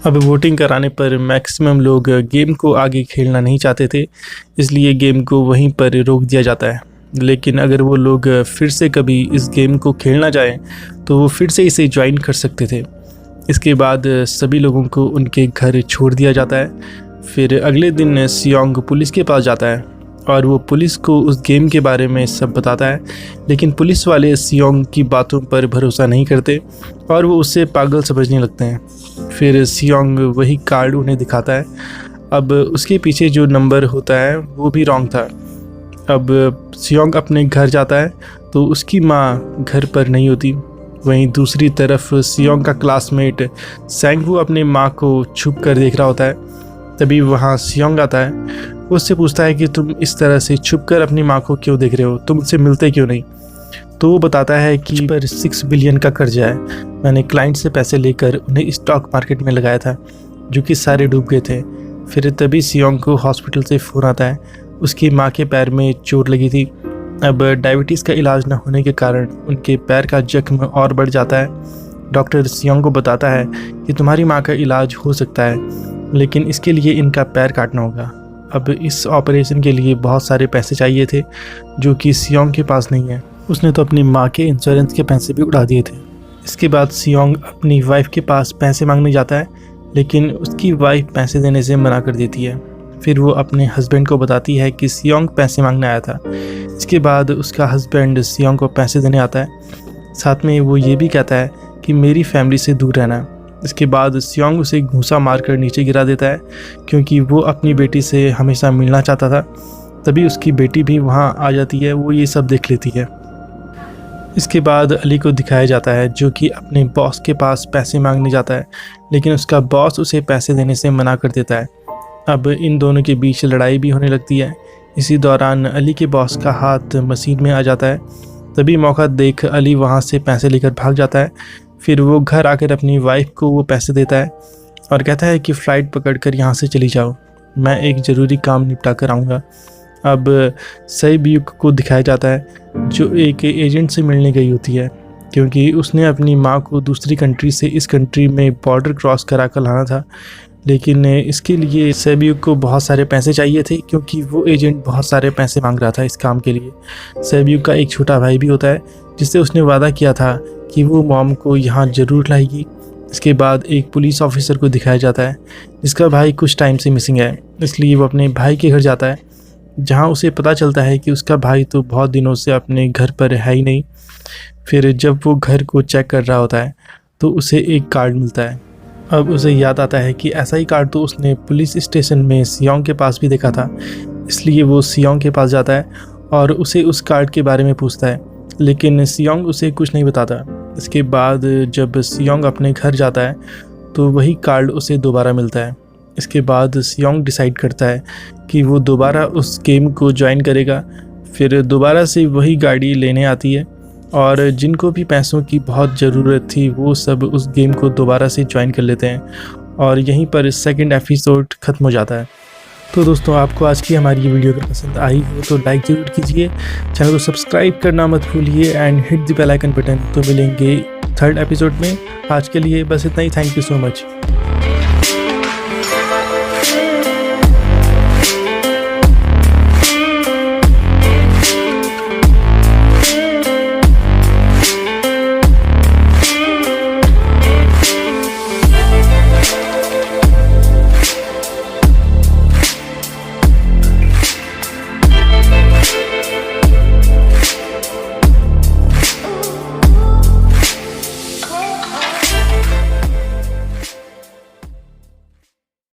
अब वोटिंग कराने पर मैक्सिमम लोग गेम को आगे खेलना नहीं चाहते थे, इसलिए गेम को वहीं पर रोक दिया जाता है। लेकिन अगर वो लोग फिर से कभी इस गेम को खेलना चाहें तो वो फिर से इसे ज्वाइन कर सकते थे। इसके बाद सभी लोगों को उनके घर छोड़ दिया जाता है। फिर अगले दिन सियोंग पुलिस के पास जाता है और वो पुलिस को उस गेम के बारे में सब बताता है, लेकिन पुलिस वाले सियोंग की बातों पर भरोसा नहीं करते और वो उसे पागल समझने लगते हैं। फिर सियोंग वही कार्ड उन्हें दिखाता है। अब उसके पीछे जो नंबर होता है वो भी रॉन्ग था। अब सियोंग अपने घर जाता है तो उसकी माँ घर पर नहीं होती। वहीं दूसरी तरफ सियोंग का क्लासमेट सैंगवू अपने माँ को छुप कर देख रहा होता है। तभी वहाँ सियोंग आता है। वो उससे पूछता है कि तुम इस तरह से छुप कर अपनी माँ को क्यों देख रहे हो, तुम उससे मिलते क्यों नहीं। तो वो बताता है कि पर 6 बिलियन का कर्जा है, मैंने क्लाइंट से पैसे लेकर उन्हें स्टॉक मार्केट में लगाया था जो कि सारे डूब गए थे। फिर तभी सियोंग को हॉस्पिटल से फ़ोन आता है। उसकी माँ के पैर में चोट लगी थी। अब डायबिटीज़ का इलाज न होने के कारण उनके पैर का जख्म और बढ़ जाता है। डॉक्टर सियोंग को बताता है कि तुम्हारी माँ का इलाज हो सकता है, लेकिन इसके लिए इनका पैर काटना होगा। अब इस ऑपरेशन के लिए बहुत सारे पैसे चाहिए थे जो कि सियोंग के पास नहीं है। उसने तो अपनी माँ के इंश्योरेंस के पैसे भी उड़ा दिए थे। इसके बाद सियोंग अपनी वाइफ के पास पैसे मांगने जाता है, लेकिन उसकी वाइफ पैसे देने से मना कर देती है। फिर वो अपने हस्बैंड को बताती है कि सियोंग पैसे मांगने आया था। इसके बाद उसका हस्बैंड सियोंग को पैसे देने आता है। साथ में वो ये भी कहता है कि मेरी फैमिली से दूर रहना। इसके बाद सियोंग उसे घूंसा मारकर नीचे गिरा देता है क्योंकि वो अपनी बेटी से हमेशा मिलना चाहता था। तभी उसकी बेटी भी वहाँ आ जाती है, वो ये सब देख लेती है। इसके बाद अली को दिखाया जाता है जो कि अपने बॉस के पास पैसे मांगने जाता है, लेकिन उसका बॉस उसे पैसे देने से मना कर देता है। अब इन दोनों के बीच लड़ाई भी होने लगती है। इसी दौरान अली के बॉस का हाथ मशीन में आ जाता है। तभी मौका देख अली वहाँ से पैसे लेकर भाग जाता है। फिर वो घर आकर अपनी वाइफ को वो पैसे देता है और कहता है कि फ़्लाइट पकड़कर यहाँ से चली जाओ, मैं एक ज़रूरी काम निपटा कर आऊँगा। अब सैब्यूक को दिखाया जाता है जो एक एजेंट से मिलने गई होती है क्योंकि उसने अपनी माँ को दूसरी कंट्री से इस कंट्री में बॉर्डर क्रॉस करा कर लाना था। लेकिन इसके लिए सैब्यूक को बहुत सारे पैसे चाहिए थे क्योंकि वो एजेंट बहुत सारे पैसे मांग रहा था इस काम के लिए। सैब्यूक का एक छोटा भाई भी होता है जिससे उसने वादा किया था कि वो मॉम को यहाँ ज़रूर लाएगी। इसके बाद एक पुलिस ऑफिसर को दिखाया जाता है जिसका भाई कुछ टाइम से मिसिंग है, इसलिए वो अपने भाई के घर जाता है जहाँ उसे पता चलता है कि उसका भाई तो बहुत दिनों से अपने घर पर है ही नहीं। फिर जब वो घर को चेक कर रहा होता है तो उसे एक कार्ड मिलता है। अब उसे याद आता है कि ऐसा ही कार्ड तो उसने पुलिस स्टेशन में सियोंग के पास भी देखा था, इसलिए वो सियोंग के पास जाता है और उसे उस कार्ड के बारे में पूछता है, लेकिन सियोंग उसे कुछ नहीं बताता। इसके बाद जब सियोंग अपने घर जाता है तो वही कार्ड उसे दोबारा मिलता है। इसके बाद सियोंग डिसाइड करता है कि वो दोबारा उस गेम को ज्वाइन करेगा। फिर दोबारा से वही गाड़ी लेने आती है और जिनको भी पैसों की बहुत ज़रूरत थी वो सब उस गेम को दोबारा से ज्वाइन कर लेते हैं और यहीं पर सेकंड एपिसोड ख़त्म हो जाता है। तो दोस्तों, आपको आज की हमारी ये वीडियो अगर पसंद आई हो तो लाइक ज़रूर कीजिए, चैनल को सब्सक्राइब करना मत भूलिए and hit the bell icon button. तो मिलेंगे 3rd एपिसोड में। आज के लिए बस इतना ही। Thank you so much.